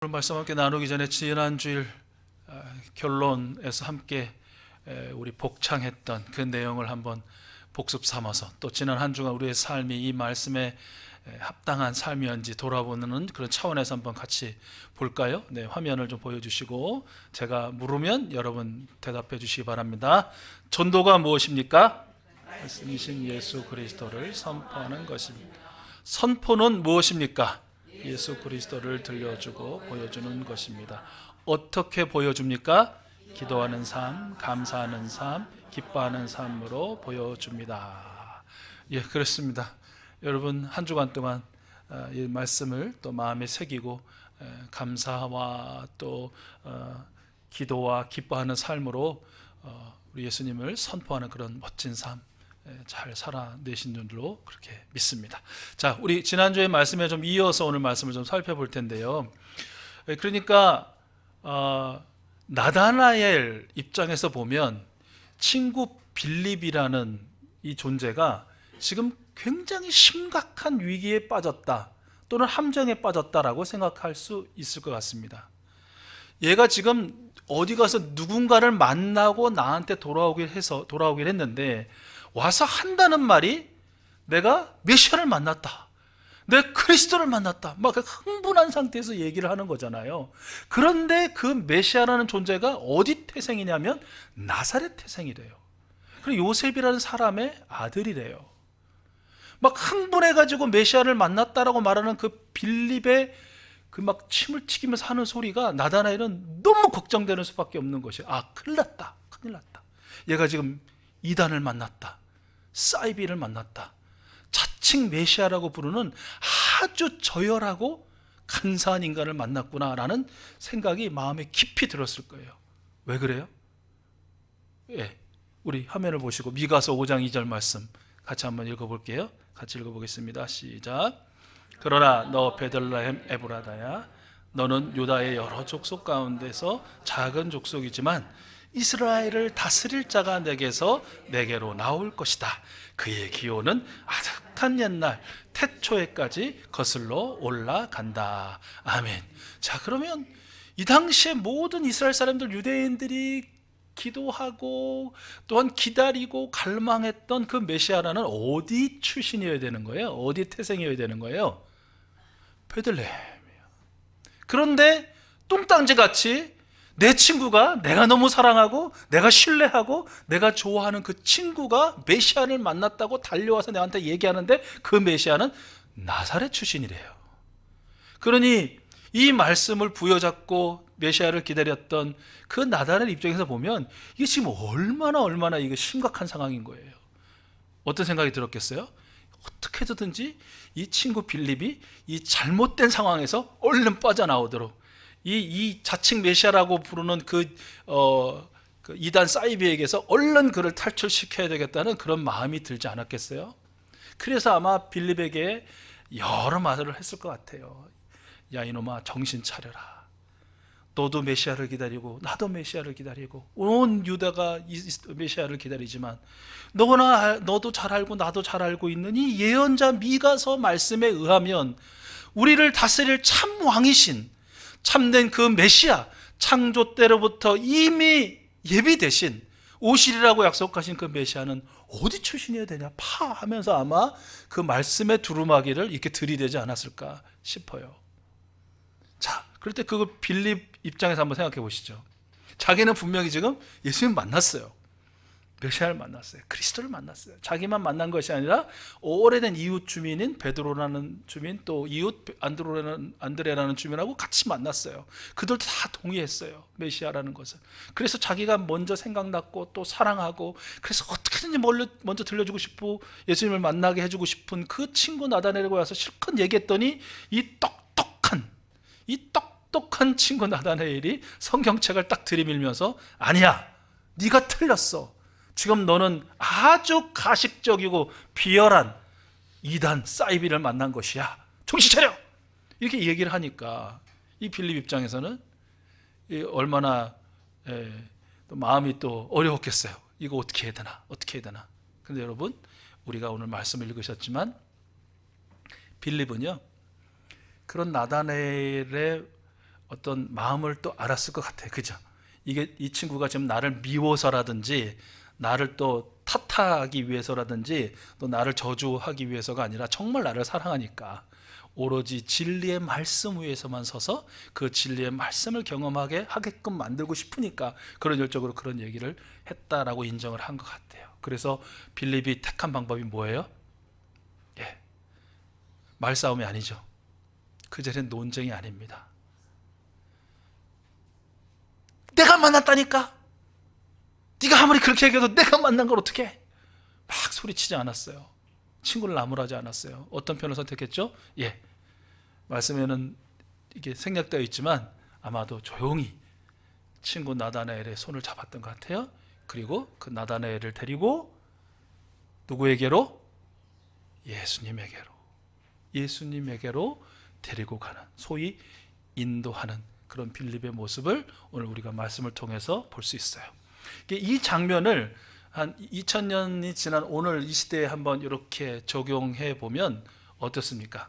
오늘 말씀 함께 나누기 전에 지난주일 결론에서 함께 우리 복창했던 그 내용을 한번 복습 삼아서 또 지난 한 주간 우리의 삶이 이 말씀에 합당한 삶이었는지 돌아보는 그런 차원에서 한번 같이 볼까요? 네, 화면을 좀 보여주시고 제가 물으면 여러분 대답해 주시기 바랍니다. 전도가 무엇입니까? 말씀이신 예수 그리스도를 선포하는 것입니다. 선포는 무엇입니까? 예수 그리스도를 들려주고 보여주는 것입니다. 어떻게 보여줍니까? 기도하는 삶, 감사하는 삶, 기뻐하는 삶으로 보여줍니다. 예, 그렇습니다. 여러분 한 주간 동안 이 말씀을 또 마음에 새기고 감사와 또 기도와 기뻐하는 삶으로 우리 예수님을 선포하는 그런 멋진 삶 잘 살아내신 줄로 그렇게 믿습니다. 자, 우리 지난주의 말씀에 좀 이어서 오늘 말씀을 좀 살펴볼 텐데요. 그러니까 나다나엘 입장에서 보면 친구 빌립이라는 이 존재가 지금 굉장히 심각한 위기에 빠졌다 또는 함정에 빠졌다라고 생각할 수 있을 것 같습니다. 얘가 지금 어디 가서 누군가를 만나고 나한테 돌아오긴 했는데 와서 한다는 말이 내가 메시아를 만났다, 내가 그리스도를 만났다, 막 흥분한 상태에서 얘기를 하는 거잖아요. 그런데 그 메시아라는 존재가 어디 태생이냐면 나사렛 태생이래요. 그리고 요셉이라는 사람의 아들이래요. 막 흥분해가지고 메시아를 만났다라고 말하는 그 빌립의 그 막 침을 튀기면서 하는 소리가 나다나엘은 너무 걱정되는 수밖에 없는 것이에요. 아, 큰일 났다, 큰일 났다. 얘가 지금 이단을 만났다, 사이비를 만났다, 자칭 메시아라고 부르는 아주 저열하고 간사한 인간을 만났구나라는 생각이 마음에 깊이 들었을 거예요. 왜 그래요? 예, 우리 화면을 보시고 미가서 5장 2절 말씀 같이 한번 읽어볼게요. 같이 읽어보겠습니다. 시작. 그러나 너 베들레헴 에브라다야, 너는 유다의 여러 족속 가운데서 작은 족속이지만 이스라엘을 다스릴 자가 내게로 나올 것이다. 그의 기호는 아득한 옛날 태초에까지 거슬러 올라간다. 아멘. 자, 그러면 이 당시에 모든 이스라엘 사람들, 유대인들이 기도하고 또한 기다리고 갈망했던 그 메시아라는 어디 출신이어야 되는 거예요? 어디 태생이어야 되는 거예요? 베들레헴이에요. 그런데 뚱딴지같이 내 친구가, 내가 너무 사랑하고 내가 신뢰하고 내가 좋아하는 그 친구가 메시아를 만났다고 달려와서 나한테 얘기하는데 그 메시아는 나사렛 출신이래요. 그러니 이 말씀을 부여잡고 메시아를 기다렸던 그 나다나엘 입장에서 보면 이게 지금 얼마나 이게 심각한 상황인 거예요. 어떤 생각이 들었겠어요? 어떻게 해서든지 이 친구 빌립이 이 잘못된 상황에서 얼른 빠져나오도록 이 자칭 메시아라고 부르는 그 이단 사이비에게서 얼른 그를 탈출시켜야 되겠다는 그런 마음이 들지 않았겠어요? 그래서 아마 빌립에게 여러 말을 했을 것 같아요. 야, 이놈아, 정신 차려라. 너도 메시아를 기다리고 나도 메시아를 기다리고 온 유다가 메시아를 기다리지만 너도 잘 알고 나도 잘 알고 있는 이 예언자 미가서 말씀에 의하면 우리를 다스릴 참 왕이신 참된 그 메시아, 창조 때로부터 이미 예비되신 오시리라고 약속하신 그 메시아는 어디 출신이어야 되냐 하면서 아마 그 말씀의 두루마기를 이렇게 들이대지 않았을까 싶어요. 자, 그럴 때 그 빌립 입장에서 한번 생각해 보시죠. 자기는 분명히 지금 예수님 만났어요. 메시아를 만났어요. 그리스도를 만났어요. 자기만 만난 것이 아니라 오래된 이웃 주민인 베드로라는 주민, 또 이웃 안드레라는 주민하고 같이 만났어요. 그들도 다 동의했어요, 메시아라는 것을. 그래서 자기가 먼저 생각났고 또 사랑하고, 그래서 어떻게든지 먼저 들려주고 싶고 예수님을 만나게 해주고 싶은 그 친구 나다나엘에게 와서 실컷 얘기했더니 이 똑똑한 친구 나다나엘이 성경책을 딱 들이밀면서 아니야, 네가 틀렸어. 지금 너는 아주 가식적이고 비열한 이단 사이비를 만난 것이야. 정신 차려! 이렇게 얘기를 하니까 이 빌립 입장에서는 얼마나 또 마음이 또 어려웠겠어요. 이거 어떻게 해야 되나. 근데 여러분, 우리가 오늘 말씀을 읽으셨지만 빌립은요, 그런 나다나엘의 어떤 마음을 또 알았을 것 같아요. 그죠? 이게 이 친구가 지금 나를 미워서라든지 나를 또 탓하기 위해서라든지 또 나를 저주하기 위해서가 아니라 정말 나를 사랑하니까 오로지 진리의 말씀 위에서만 서서 그 진리의 말씀을 경험하게 하게끔 만들고 싶으니까 그런 열정으로 그런 얘기를 했다라고 인정을 한 것 같아요. 그래서 빌립이 택한 방법이 뭐예요? 예, 말싸움이 아니죠. 그 자리는 논쟁이 아닙니다. 내가 만났다니까. 네가 아무리 그렇게 얘기해도 내가 만난 걸 어떻게 해? 막 소리치지 않았어요. 친구를 나무라지 않았어요. 어떤 편을 선택했죠? 예, 말씀에는 이게 생략되어 있지만 아마도 조용히 친구 나다나엘의 손을 잡았던 것 같아요. 그리고 그 나다나엘을 데리고 누구에게로? 예수님에게로 데리고 가는, 소위 인도하는 그런 빌립의 모습을 오늘 우리가 말씀을 통해서 볼 수 있어요. 이 장면을 한 2000년이 지난 오늘 이 시대에 한번 이렇게 적용해 보면 어떻습니까?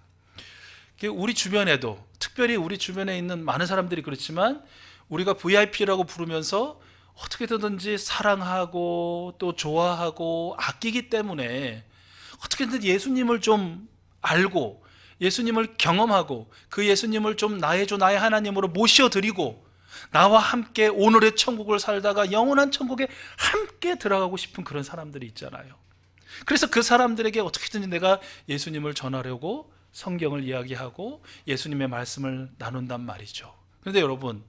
우리 주변에도, 특별히 우리 주변에 있는 많은 사람들이 그렇지만 우리가 VIP라고 부르면서 어떻게든지 사랑하고 또 좋아하고 아끼기 때문에 어떻게든 예수님을 좀 알고 예수님을 경험하고 그 예수님을 좀 나의 주 나의 하나님으로 모셔드리고 나와 함께 오늘의 천국을 살다가 영원한 천국에 함께 들어가고 싶은 그런 사람들이 있잖아요. 그래서 그 사람들에게 어떻게든지 내가 예수님을 전하려고 성경을 이야기하고 예수님의 말씀을 나눈단 말이죠. 그런데 여러분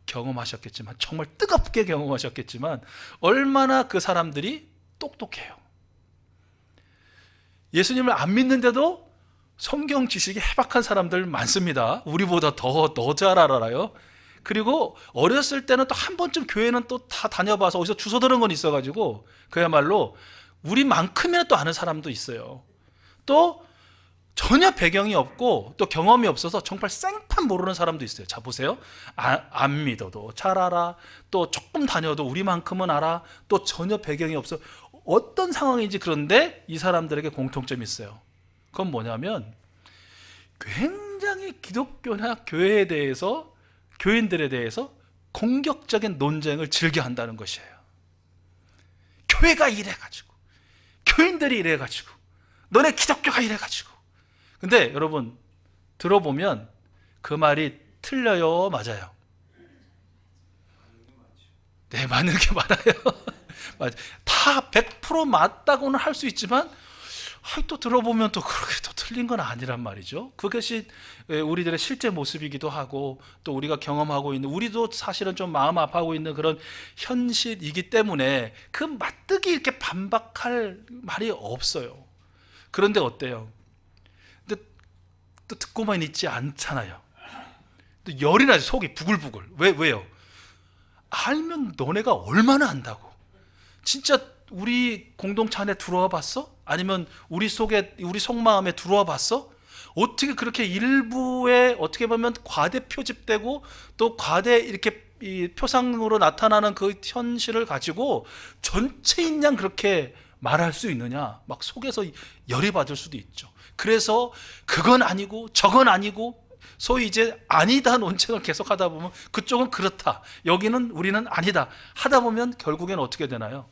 경험하셨겠지만, 정말 뜨겁게 경험하셨겠지만 얼마나 그 사람들이 똑똑해요. 예수님을 안 믿는데도 성경 지식이 해박한 사람들 많습니다. 우리보다 더 잘 알아요. 그리고 어렸을 때는 또 한 번쯤 교회는 또 다 다녀봐서 어디서 주워 들은 건 있어가지고 그야말로 우리만큼이나 또 아는 사람도 있어요. 또 전혀 배경이 없고 또 경험이 없어서 정말 생판 모르는 사람도 있어요. 자 보세요. 안 믿어도 잘 알아. 또 조금 다녀도 우리만큼은 알아. 또 전혀 배경이 없어. 어떤 상황인지. 그런데 이 사람들에게 공통점이 있어요. 그건 뭐냐면 굉장히 기독교나 교회에 대해서, 교인들에 대해서 공격적인 논쟁을 즐겨 한다는 것이에요. 교회가 이래가지고, 교인들이 이래가지고, 너네 기독교가 이래가지고. 근데 여러분 들어보면 그 말이 틀려요, 맞아요? 네, 맞는 게 많아요. 다 100% 맞다고는 할 수 있지만 또 들어보면 또 그렇게 또 틀린 건 아니란 말이죠. 그것이 우리들의 실제 모습이기도 하고 또 우리가 경험하고 있는, 우리도 사실은 좀 마음 아파하고 있는 그런 현실이기 때문에 그 맞뜨기 이렇게 반박할 말이 없어요. 그런데 어때요? 근데 또 듣고만 있지 않잖아요. 또 열이 나지, 속이 부글부글. 왜요? 알면 너네가 얼마나 안다고. 진짜 우리 공동체 안에 들어와 봤어? 아니면 우리 속에, 우리 속마음에 들어와 봤어? 어떻게 그렇게 일부에 어떻게 보면 과대 표집되고 또 과대 이렇게 이 표상으로 나타나는 그 현실을 가지고 전체인 양 그렇게 말할 수 있느냐? 막 속에서 열이 받을 수도 있죠. 그래서 그건 아니고 저건 아니고 소위 이제 아니다 논쟁을 계속 하다 보면 그쪽은 그렇다, 여기는 우리는 아니다 하다 보면 결국에는 어떻게 되나요?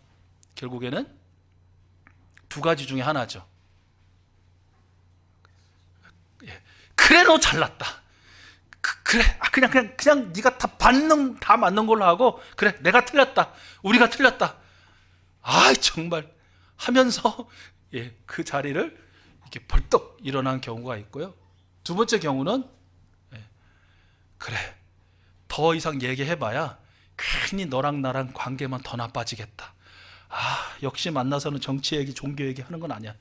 결국에는 두 가지 중에 하나죠. 그래 너 잘났다. 그래 그냥 네가 다 맞는 걸로 하고, 그래 내가 틀렸다, 우리가 틀렸다. 정말 하면서 그 자리를 이렇게 벌떡 일어난 경우가 있고요. 두 번째 경우는 그래 더 이상 얘기해봐야 괜히 너랑 나랑 관계만 더 나빠지겠다. 역시 만나서는 정치 얘기, 종교 얘기 하는 건 아니야.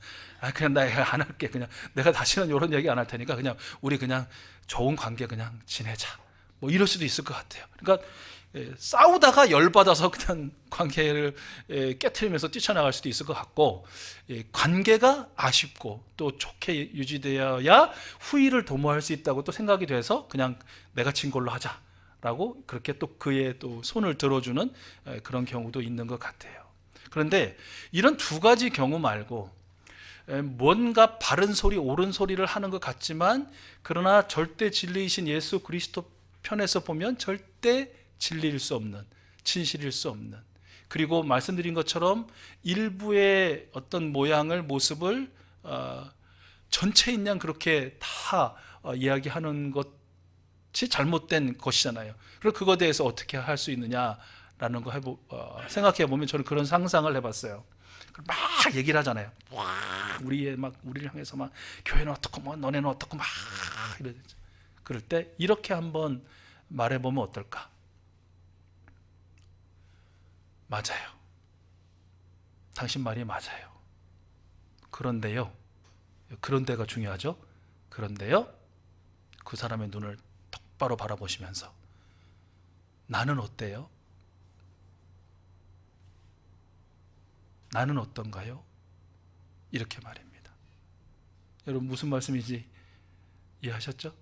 그냥 내가 안 할게. 그냥 내가 다시는 이런 얘기 안 할 테니까 그냥 우리 그냥 좋은 관계 그냥 지내자. 뭐 이럴 수도 있을 것 같아요. 그러니까 싸우다가 열받아서 그냥 관계를 깨트리면서 뛰쳐나갈 수도 있을 것 같고, 관계가 아쉽고 또 좋게 유지되어야 후일을 도모할 수 있다고 또 생각이 돼서 그냥 내가 친 걸로 하자라고 그렇게 또 그의 또 손을 들어주는 그런 경우도 있는 것 같아요. 그런데 이런 두 가지 경우 말고 뭔가 바른 소리, 옳은 소리를 하는 것 같지만 그러나 절대 진리이신 예수 그리스도 편에서 보면 절대 진리일 수 없는, 진실일 수 없는, 그리고 말씀드린 것처럼 일부의 어떤 모양을, 모습을 전체인 양 그렇게 다 이야기하는 것이 잘못된 것이잖아요. 그럼 그거에 대해서 어떻게 할 수 있느냐라는 거 생각해 보면 저는 그런 상상을 해봤어요. 막 얘기를 하잖아요. 우리를 향해서 막 교회는 어떻고 뭐 너네는 어떻고 막 이러죠. 그럴 때 이렇게 한번 말해보면 어떨까? 맞아요. 당신 말이 맞아요. 그런데요. 그런데가 중요하죠. 그런데요. 그 사람의 눈을 똑바로 바라보시면서 나는 어때요? 나는 어떤가요? 이렇게 말입니다. 여러분 무슨 말씀인지 이해하셨죠?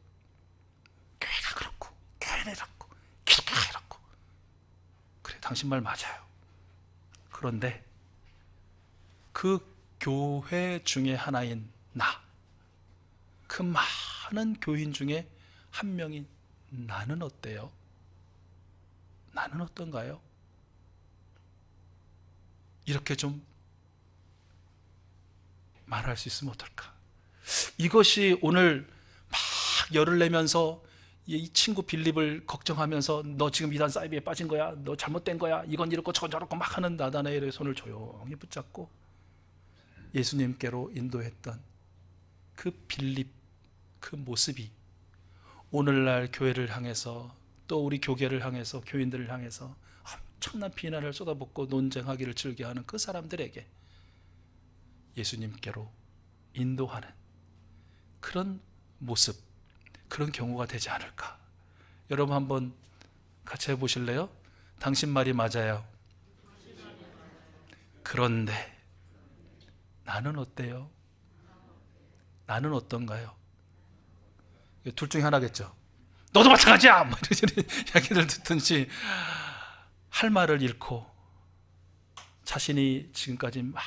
교회가 그렇고 교회는 이렇고 기독교가 이렇고 그래 당신 말 맞아요. 그런데 그 교회 중에 하나인 나, 그 많은 교인 중에 한 명인 나는 어때요? 나는 어떤가요? 이렇게 좀 말할 수 있으면 어떨까? 이것이 오늘 막 열을 내면서 이 친구 빌립을 걱정하면서 너 지금 이단 사이비에 빠진 거야, 너 잘못된 거야, 이건 이렇고 저건 저렇고 막 하는 나다나엘의 손을 조용히 붙잡고 예수님께로 인도했던 그 빌립, 그 모습이 오늘날 교회를 향해서 또 우리 교계를 향해서 교인들을 향해서 엄청난 비난을 쏟아붓고 논쟁하기를 즐겨하는 그 사람들에게 예수님께로 인도하는 그런 모습, 그런 경우가 되지 않을까. 여러분 한번 같이 해보실래요? 당신 말이 맞아요. 그런데 나는 어때요? 나는 어떤가요? 둘 중에 하나겠죠. 너도 마찬가지야! 뭐 이런 이야기를 듣든지 할 말을 잃고 자신이 지금까지 막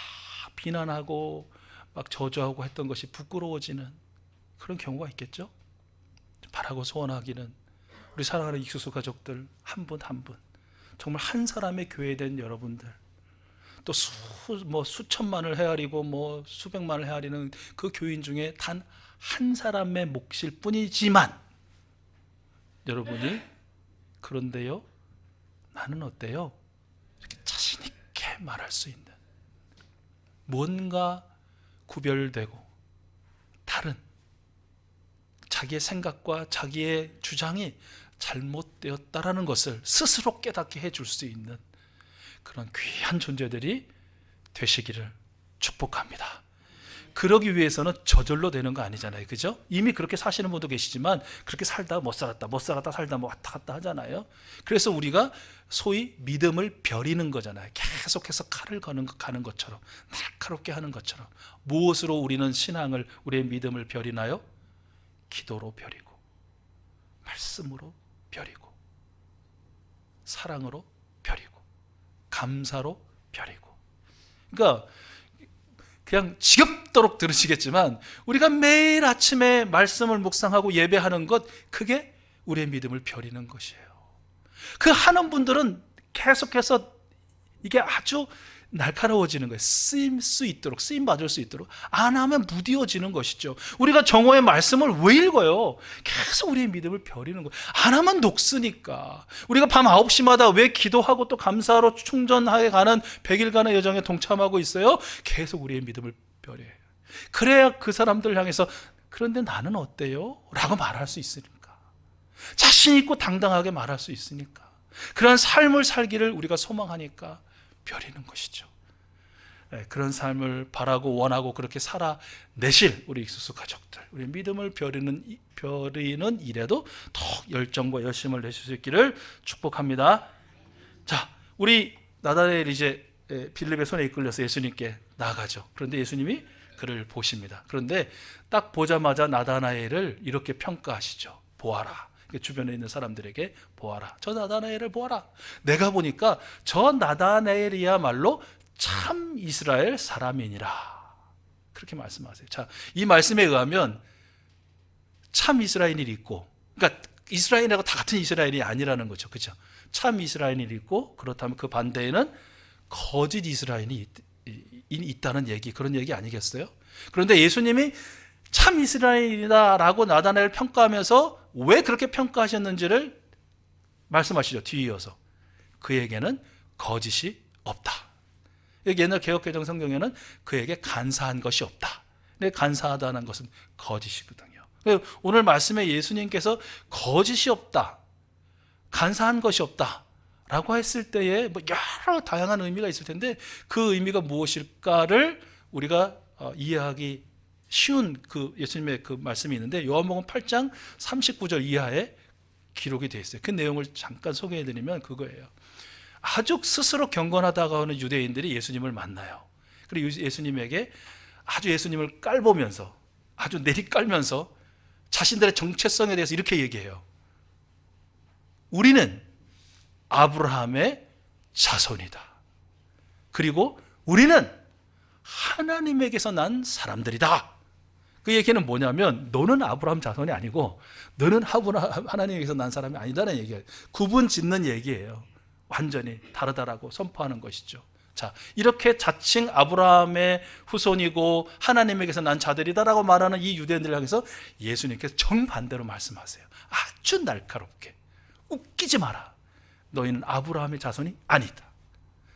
비난하고 막 저주하고 했던 것이 부끄러워지는 그런 경우가 있겠죠. 바라고 소원하기는 우리 사랑하는 익수수 가족들 한 분 한 분, 정말 한 사람의 교회된 여러분들, 또 수천만을 헤아리고 수백만을 헤아리는 그 교인 중에 단 한 사람의 몫일 뿐이지만 여러분이 그런데요 나는 어때요? 이렇게 자신 있게 말할 수 있는, 뭔가 구별되고 다른 자기의 생각과 자기의 주장이 잘못되었다라는 것을 스스로 깨닫게 해줄 수 있는 그런 귀한 존재들이 되시기를 축복합니다. 그러기 위해서는 저절로 되는 거 아니잖아요, 그죠? 이미 그렇게 사시는 분도 계시지만 그렇게 살다 못 살았다 살다 왔다 갔다 하잖아요. 그래서 우리가 소위 믿음을 벼리는 거잖아요. 계속해서 칼을 가는 것처럼, 날카롭게 하는 것처럼. 무엇으로 우리는 신앙을, 우리의 믿음을 벼리나요? 기도로 벼리고, 말씀으로 벼리고, 사랑으로 벼리고, 감사로 벼리고. 그러니까 그냥 지겹도록 들으시겠지만 우리가 매일 아침에 말씀을 묵상하고 예배하는 것, 그게 우리의 믿음을 벼리는 것이에요. 그 하는 분들은 계속해서 이게 아주 날카로워지는 거예요. 쓰임 받을 수 있도록. 안 하면 무디어지는 것이죠. 우리가 정오의 말씀을 왜 읽어요? 계속 우리의 믿음을 벼리는 거예요. 안 하면 녹으니까. 우리가 밤 9시마다 왜 기도하고 또 감사로 충전하게 가는 100일간의 여정에 동참하고 있어요? 계속 우리의 믿음을 벼려요. 그래야 그 사람들 향해서 그런데 나는 어때요? 라고 말할 수 있으니까. 자신 있고 당당하게 말할 수 있으니까. 그런 삶을 살기를 우리가 소망하니까 벼리는 것이죠. 그런 삶을 바라고 원하고 그렇게 살아내실 우리 익수수 가족들, 우리 믿음을 벼리는 일에도 더욱 열정과 열심을 내실 수 있기를 축복합니다. 자, 우리 나다나엘이 이제 빌립의 손에 이끌려서 예수님께 나아가죠. 그런데 예수님이 그를 보십니다. 그런데 딱 보자마자 나다나엘을 이렇게 평가하시죠. 보아라. 주변에 있는 사람들에게 보아라. 저 나다나엘을 보아라. 내가 보니까 저 나다나엘이야말로 참 이스라엘 사람이니라. 그렇게 말씀하세요. 자, 이 말씀에 의하면 참 이스라엘인이 있고, 그러니까 이스라엘하고 다 같은 이스라엘이 아니라는 거죠. 그죠? 참 이스라엘이 있고, 그렇다면 그 반대에는 거짓 이스라엘이 있다는 얘기, 그런 얘기 아니겠어요? 그런데 예수님이 참 이스라엘이다라고 나다나엘을 평가하면서 왜 그렇게 평가하셨는지를 말씀하시죠. 뒤에 이어서 그에게는 거짓이 없다. 옛날 개역개정 성경에는 그에게 간사한 것이 없다. 근데 간사하다는 것은 거짓이거든요. 오늘 말씀에 예수님께서 거짓이 없다, 간사한 것이 없다 라고 했을 때에 뭐 여러 다양한 의미가 있을 텐데, 그 의미가 무엇일까를 우리가 이해하기 쉬운 그 예수님의 그 말씀이 있는데, 요한복음 8장 39절 이하에 기록이 되어 있어요. 그 내용을 잠깐 소개해드리면 그거예요. 아주 스스로 경건하다고 하는 유대인들이 예수님을 만나요. 그리고 예수님에게 아주 예수님을 깔보면서, 아주 내리깔면서 자신들의 정체성에 대해서 이렇게 얘기해요. 우리는 아브라함의 자손이다. 그리고 우리는 하나님에게서 난 사람들이다. 그 얘기는 뭐냐면, 너는 아브라함 자손이 아니고 너는 하나님에게서 난 사람이 아니다는 얘기예요. 구분 짓는 얘기예요. 완전히 다르다라고 선포하는 것이죠. 자, 이렇게 자칭 아브라함의 후손이고 하나님에게서 난 자들이다라고 말하는 이 유대인들을 향해서 예수님께서 정반대로 말씀하세요. 아주 날카롭게. 웃기지 마라. 너희는 아브라함의 자손이 아니다.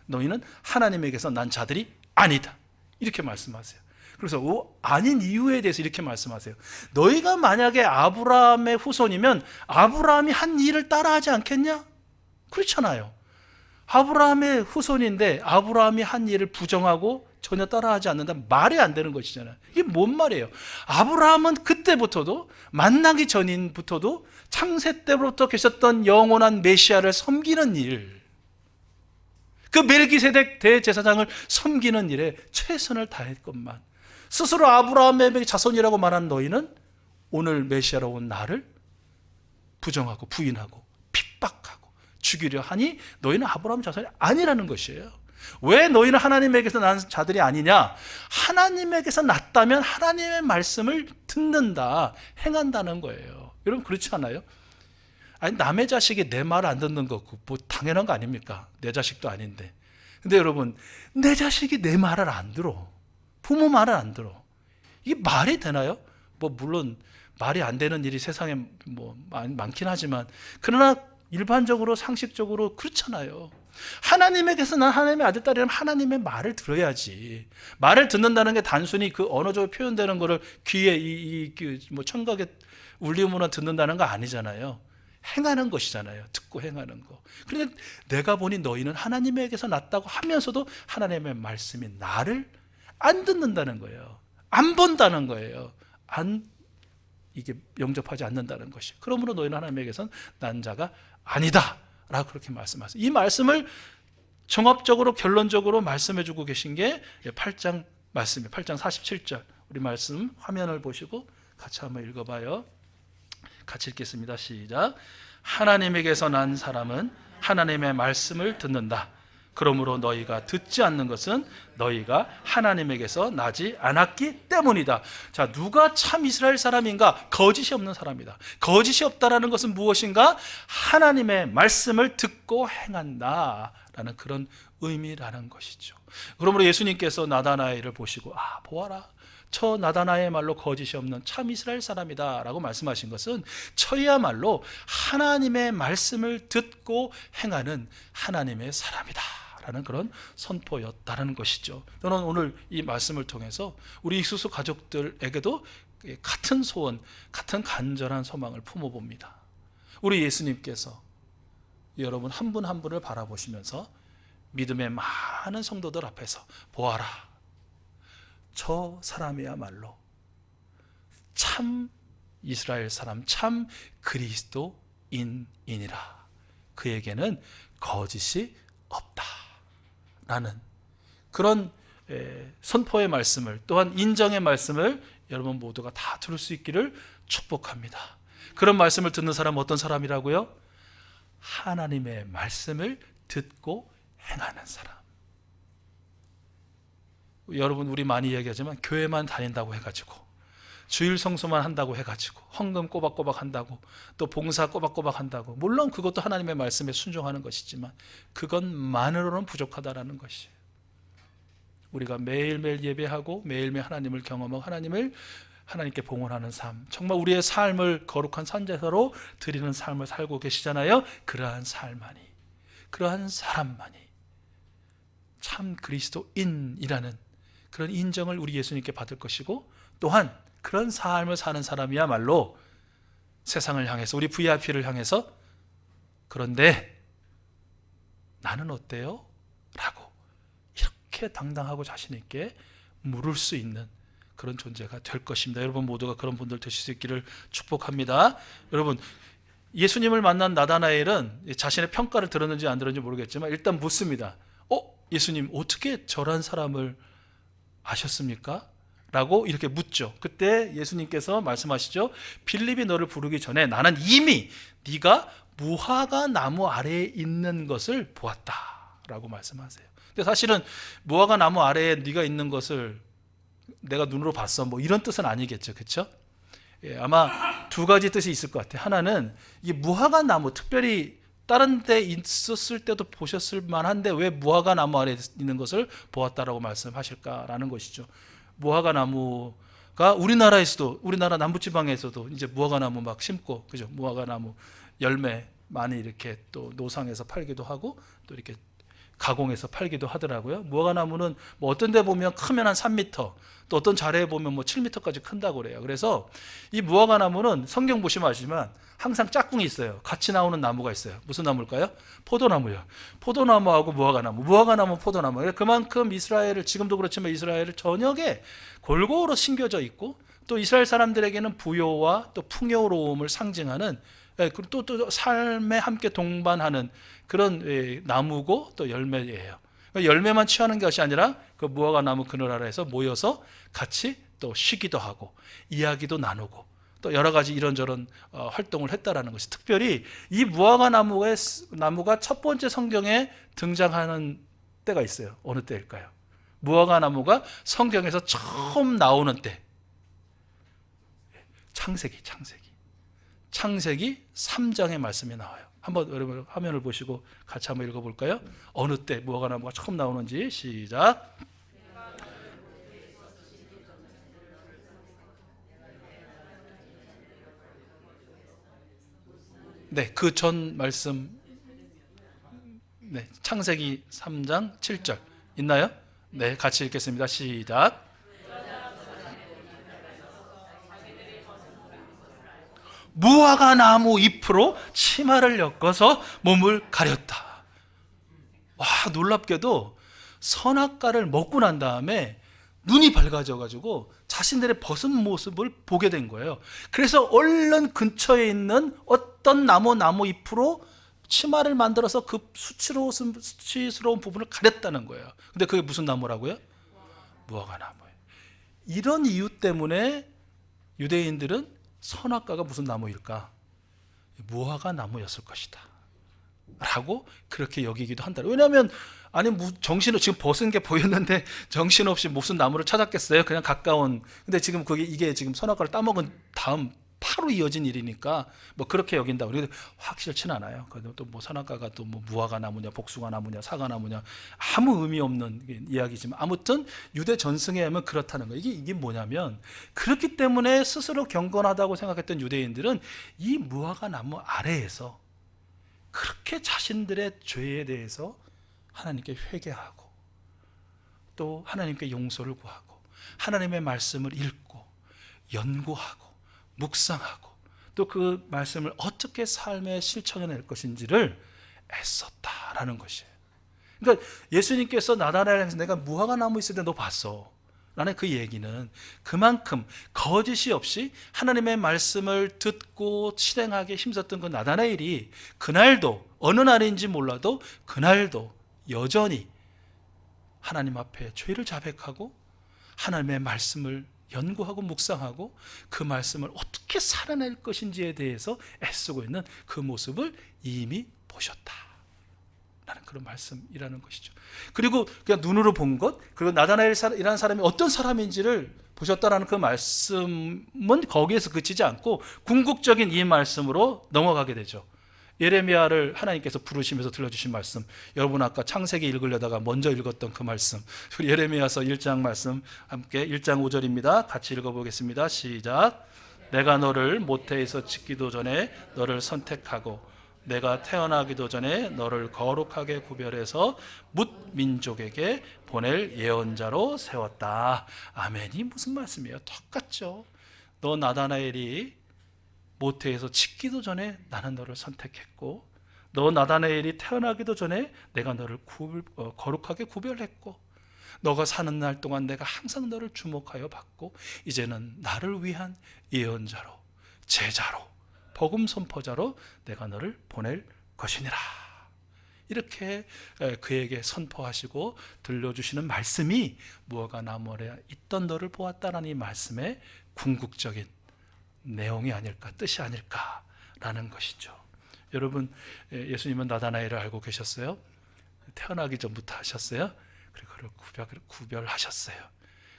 너희는 하나님에게서 난 자들이 아니다. 이렇게 말씀하세요. 그래서 아닌 이유에 대해서 이렇게 말씀하세요. 너희가 만약에 아브라함의 후손이면 아브라함이 한 일을 따라하지 않겠냐? 그렇잖아요. 아브라함의 후손인데 아브라함이 한 일을 부정하고 전혀 따라하지 않는다면 말이 안 되는 것이잖아요. 이게 뭔 말이에요? 아브라함은 그때부터도, 만나기 전인부터도 창세 때부터 계셨던 영원한 메시아를 섬기는 일, 그 멜기세덱 대제사장을 섬기는 일에 최선을 다했건만, 스스로 아브라함의 자손이라고 말한 너희는 오늘 메시아로 온 나를 부정하고 부인하고 핍박하고 죽이려 하니 너희는 아브라함 자손이 아니라는 것이에요. 왜 너희는 하나님에게서 난 자들이 아니냐? 하나님에게서 났다면 하나님의 말씀을 듣는다, 행한다는 거예요. 여러분, 그렇지 않아요? 아니, 남의 자식이 내 말을 안 듣는 거 뭐 당연한 거 아닙니까? 내 자식도 아닌데. 근데 여러분, 내 자식이 내 말을 안 들어. 부모 말을 안 들어. 이게 말이 되나요? 뭐 물론 말이 안 되는 일이 세상에 뭐 많긴 하지만, 그러나 일반적으로 상식적으로 그렇잖아요. 하나님에게서 난 하나님의 아들, 딸이라면 하나님의 말을 들어야지. 말을 듣는다는 게 단순히 그 언어적으로 표현되는 거를 귀에 뭐 청각에 울림으로 듣는다는 거 아니잖아요. 행하는 것이잖아요. 듣고 행하는 거. 그런데 내가 보니 너희는 하나님에게서 났다고 하면서도 하나님의 말씀이 나를 안 듣는다는 거예요. 안 본다는 거예요. 이게 영접하지 않는다는 것이. 그러므로 너희는 하나님에게선 난 자가 아니다 라고 그렇게 말씀하세요. 이 말씀을 종합적으로 결론적으로 말씀해 주고 계신 게 8장 말씀이에요. 8장 47절. 우리 말씀 화면을 보시고 같이 한번 읽어봐요. 같이 읽겠습니다. 시작. 하나님에게서 난 사람은 하나님의 말씀을 듣는다. 그러므로 너희가 듣지 않는 것은 너희가 하나님에게서 나지 않았기 때문이다. 자, 누가 참 이스라엘 사람인가? 거짓이 없는 사람이다. 거짓이 없다라는 것은 무엇인가? 하나님의 말씀을 듣고 행한다라는 그런 의미라는 것이죠. 그러므로 예수님께서 나다나엘을 보시고, 보아라, 저 나다나의 말로 거짓이 없는 참 이스라엘 사람이다 라고 말씀하신 것은 저야말로 하나님의 말씀을 듣고 행하는 하나님의 사람이다 라는 그런 선포였다는 것이죠. 저는 오늘 이 말씀을 통해서 우리 이수수 가족들에게도 같은 소원, 같은 간절한 소망을 품어봅니다. 우리 예수님께서 여러분 한 분 한 분을 바라보시면서 믿음의 많은 성도들 앞에서 보아라, 저 사람이야말로 참 이스라엘 사람, 참 그리스도인이라. 그에게는 거짓이 없다 라는 그런 선포의 말씀을, 또한 인정의 말씀을 여러분 모두가 다 들을 수 있기를 축복합니다. 그런 말씀을 듣는 사람은 어떤 사람이라고요? 하나님의 말씀을 듣고 행하는 사람. 여러분, 우리 많이 얘기하지만 교회만 다닌다고 해가지고 주일 성수만 한다고 해가지고 헌금 꼬박꼬박 한다고 또 봉사 꼬박꼬박 한다고, 물론 그것도 하나님의 말씀에 순종하는 것이지만 그것만으로는 부족하다라는 것이에요. 우리가 매일매일 예배하고 매일매일 하나님을 경험하고 하나님께 봉헌하는 삶, 정말 우리의 삶을 거룩한 선제사로 드리는 삶을 살고 계시잖아요. 그러한 사람만이 참 그리스도인이라는 그런 인정을 우리 예수님께 받을 것이고, 또한 그런 삶을 사는 사람이야말로 세상을 향해서, 우리 VIP를 향해서 그런데 나는 어때요? 라고 이렇게 당당하고 자신 있게 물을 수 있는 그런 존재가 될 것입니다. 여러분 모두가 그런 분들 되실 수 있기를 축복합니다. 여러분, 예수님을 만난 나다나엘은 자신의 평가를 들었는지 안 들었는지 모르겠지만 일단 묻습니다. 예수님, 어떻게 저런 사람을 아셨습니까? 라고 이렇게 묻죠. 그때 예수님께서 말씀하시죠. 빌립이 너를 부르기 전에 나는 이미 네가 무화과 나무 아래에 있는 것을 보았다 라고 말씀하세요. 근데 사실은 무화과 나무 아래에 네가 있는 것을 내가 눈으로 봤어, 뭐 이런 뜻은 아니겠죠, 그렇죠? 아마 두 가지 뜻이 있을 것 같아요. 하나는 이 무화과 나무, 특별히 다른 데 있었을 때도 보셨을 만한데 왜 무화과 나무 아래에 있는 것을 보았다라고 말씀하실까라는 것이죠. 무화과 나무가 우리나라 남부지방에서도 이제 무화과 나무 막 심고, 그죠? 무화과 나무 열매 많이 이렇게 또 노상에서 팔기도 하고 또 이렇게 가공해서 팔기도 하더라고요. 무화과 나무는 뭐 어떤 데 보면 크면 한 3m, 또 어떤 자리에 보면 뭐 7m까지 큰다고 그래요. 그래서 이 무화과 나무는 성경 보시면 아시지만 항상 짝꿍이 있어요. 같이 나오는 나무가 있어요. 무슨 나무일까요? 포도나무요. 포도나무하고 무화과나무, 무화과나무, 포도나무. 그만큼 이스라엘을, 지금도 그렇지만 이스라엘을 저녁에 골고루 심겨져 있고, 또 이스라엘 사람들에게는 부요와 또 풍요로움을 상징하는, 또 삶에 함께 동반하는 그런 나무고 또 열매예요. 열매만 취하는 것이 아니라 그 무화과나무 그늘 아래에서 모여서 같이 또 쉬기도 하고 이야기도 나누고 또 여러 가지 이런저런 활동을 했다라는 것이, 특별히 이 무화과 나무가 첫 번째 성경에 등장하는 때가 있어요. 어느 때일까요? 무화과 나무가 성경에서 처음 나오는 때, 창세기 3장의 말씀이 나와요. 한번 여러분 화면을 보시고 같이 한번 읽어볼까요? 어느 때 무화과 나무가 처음 나오는지 시작. 네, 그 전 말씀, 네, 창세기 3장 7절 있나요? 네, 같이 읽겠습니다. 시작. 무화과 나무 잎으로 치마를 엮어서 몸을 가렸다. 와, 놀랍게도 선악과를 먹고 난 다음에 눈이 밝아져가지고 자신들의 벗은 모습을 보게 된 거예요. 그래서 얼른 근처에 있는 어떤 나무 잎으로 치마를 만들어서 그 수치스러운 부분을 가렸다는 거예요. 근데 그게 무슨 나무라고요? 무화과 나무예요. 이런 이유 때문에 유대인들은 선악과가 무슨 나무일까? 무화과 나무였을 것이다 라고 그렇게 여기기도 한다. 왜냐하면 지금 벗은 게 보였는데 정신없이 무슨 나무를 찾았겠어요? 그냥 가까운. 근데 지금 이게 지금 선악과를 따먹은 다음 바로 이어진 일이니까 뭐 그렇게 여긴다. 우리가 확실치는 않아요. 또 뭐 선악과가 또 뭐 무화과 나무냐, 복숭아 나무냐, 사과 나무냐, 아무 의미 없는 이야기지만 아무튼 유대 전승에 하면 그렇다는 거예요. 이게 뭐냐면, 그렇기 때문에 스스로 경건하다고 생각했던 유대인들은 이 무화과 나무 아래에서 그렇게 자신들의 죄에 대해서 하나님께 회개하고 또 하나님께 용서를 구하고 하나님의 말씀을 읽고 연구하고 묵상하고 또 그 말씀을 어떻게 삶에 실천해낼 것인지를 애썼다라는 것이에요. 그러니까 예수님께서 나다나엘에서 내가 무화과 나무 있을 때 너 봤어 라는 그 얘기는 그만큼 거짓이 없이 하나님의 말씀을 듣고 실행하기에 힘썼던 그 나다나엘이 그날도, 어느 날인지 몰라도 그날도 여전히 하나님 앞에 죄를 자백하고 하나님의 말씀을 연구하고 묵상하고 그 말씀을 어떻게 살아낼 것인지에 대해서 애쓰고 있는 그 모습을 이미 보셨다 라는 그런 말씀이라는 것이죠. 그리고 그냥 눈으로 본 것, 그리고 나다나엘이라는 사람이 어떤 사람인지를 보셨다라는 그 말씀은 거기에서 그치지 않고 궁극적인 이 말씀으로 넘어가게 되죠. 예레미야를 하나님께서 부르시면서 들려주신 말씀, 여러분 아까 창세기 읽으려다가 먼저 읽었던 그 말씀, 예레미야서 1장 말씀 함께 1장 5절입니다. 같이 읽어보겠습니다. 시작. 내가 너를 모태에서 짓기도 전에 너를 선택하고 내가 태어나기도 전에 너를 거룩하게 구별해서 뭇 민족에게 보낼 예언자로 세웠다. 아멘이 무슨 말씀이에요? 똑같죠. 너 나다나엘이 모태에서 짓기도 전에 나는 너를 선택했고, 너 나다나엘이 태어나기도 전에 내가 너를 거룩하게 구별했고, 너가 사는 날 동안 내가 항상 너를 주목하여 봤고, 이제는 나를 위한 예언자로, 제자로, 복음 선포자로 내가 너를 보낼 것이니라. 이렇게 그에게 선포하시고 들려주시는 말씀이 무화과 나무 아래 있던 너를 보았다라는 이 말씀의 궁극적인 내용이 아닐까, 뜻이 아닐까라는 것이죠. 여러분, 예수님은 나다나엘을 알고 계셨어요? 태어나기 전부터 하셨어요. 그리고 그를 구별하셨어요.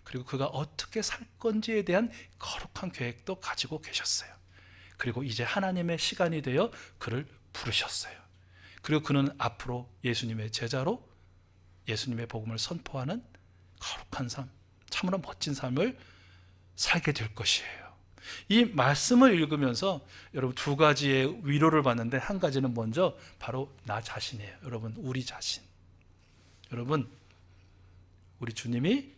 그리고 그가 어떻게 살 건지에 대한 거룩한 계획도 가지고 계셨어요. 그리고 이제 하나님의 시간이 되어 그를 부르셨어요. 그리고 그는 앞으로 예수님의 제자로 예수님의 복음을 선포하는 거룩한 삶, 참으로 멋진 삶을 살게 될 것이에요. 이 말씀을 읽으면서 여러분 두 가지의 위로를 받는데, 한 가지는 먼저 바로 나 자신이에요. 여러분, 우리 자신. 여러분, 우리 주님이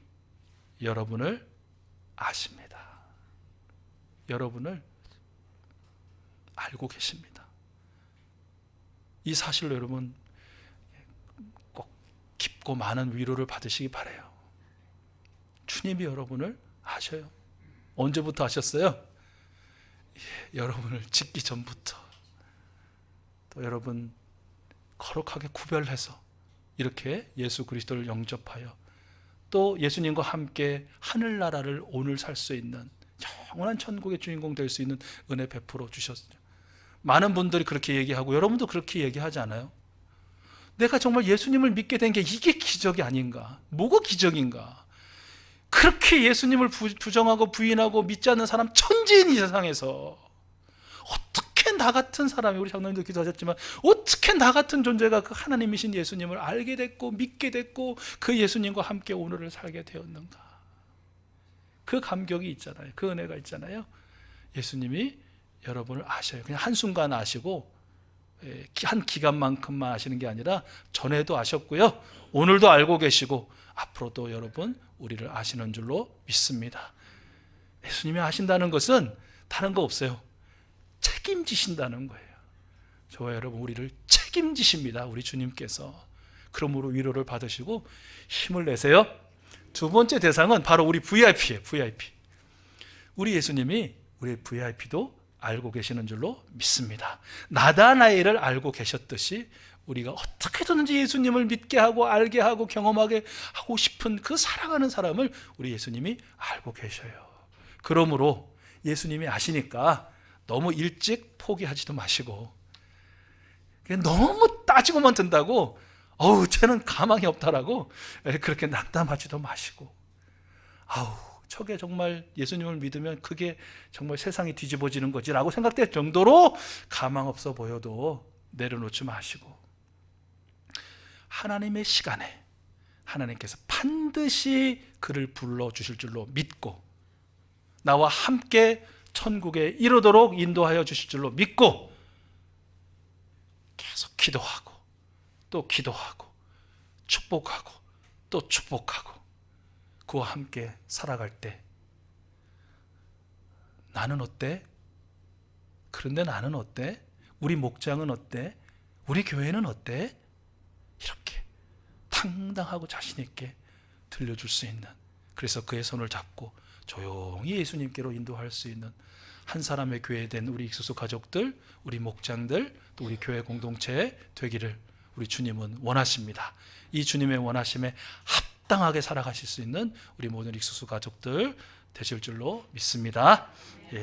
여러분을 아십니다. 여러분을 알고 계십니다. 이 사실로 여러분 꼭 깊고 많은 위로를 받으시기 바라요. 주님이 여러분을 아셔요. 언제부터 아셨어요? 여러분을 짓기 전부터. 또 여러분 거룩하게 구별해서 이렇게 예수 그리스도를 영접하여 또 예수님과 함께 하늘나라를 오늘 살 수 있는 영원한 천국의 주인공 될 수 있는 은혜 베풀어 주셨어요. 많은 분들이 그렇게 얘기하고 여러분도 그렇게 얘기하지 않아요? 내가 정말 예수님을 믿게 된 게 이게 기적이 아닌가? 뭐가 기적인가? 그렇게 예수님을 부정하고 부인하고 믿지 않는 사람 천지인 이 세상에서 어떻게 나 같은 사람이, 우리 장로님도 기도하셨지만 어떻게 나 같은 존재가 그 하나님이신 예수님을 알게 됐고 믿게 됐고 그 예수님과 함께 오늘을 살게 되었는가? 그 감격이 있잖아요. 그 은혜가 있잖아요. 예수님이 여러분을 아셔요. 그냥 한순간 아시고 한 기간만큼만 아시는 게 아니라 전에도 아셨고요, 오늘도 알고 계시고 앞으로도 여러분 우리를 아시는 줄로 믿습니다. 예수님이 아신다는 것은 다른 거 없어요. 책임지신다는 거예요. 저와 여러분 우리를 책임지십니다. 우리 주님께서. 그러므로 위로를 받으시고 힘을 내세요. 두 번째 대상은 바로 우리 VIP예요. VIP. 우리 예수님이 우리 VIP도 알고 계시는 줄로 믿습니다. 나다나엘을 알고 계셨듯이 우리가 어떻게든지 예수님을 믿게 하고 알게 하고 경험하게 하고 싶은 그 사랑하는 사람을 우리 예수님이 알고 계셔요. 그러므로 예수님이 아시니까 너무 일찍 포기하지도 마시고, 너무 따지고만 든다고 쟤는 가망이 없다라고 그렇게 낙담하지도 마시고, 저게 정말 예수님을 믿으면 그게 정말 세상이 뒤집어지는 거지라고 생각될 정도로 가망 없어 보여도 내려놓지 마시고, 하나님의 시간에 하나님께서 반드시 그를 불러주실 줄로 믿고 나와 함께 천국에 이르도록 인도하여 주실 줄로 믿고 계속 기도하고 또 기도하고 축복하고 또 축복하고 그와 함께 살아갈 때 나는 어때? 그런데 나는 어때? 우리 목장은 어때? 우리 교회는 어때? 이렇게 당당하고 자신 있게 들려줄 수 있는, 그래서 그의 손을 잡고 조용히 예수님께로 인도할 수 있는 한 사람의 교회 된 우리 익수수 가족들, 우리 목장들, 또 우리 교회 공동체 되기를 우리 주님은 원하십니다. 이 주님의 원하심에 합당하게 살아가실 수 있는 우리 모든 익수수 가족들 되실 줄로 믿습니다.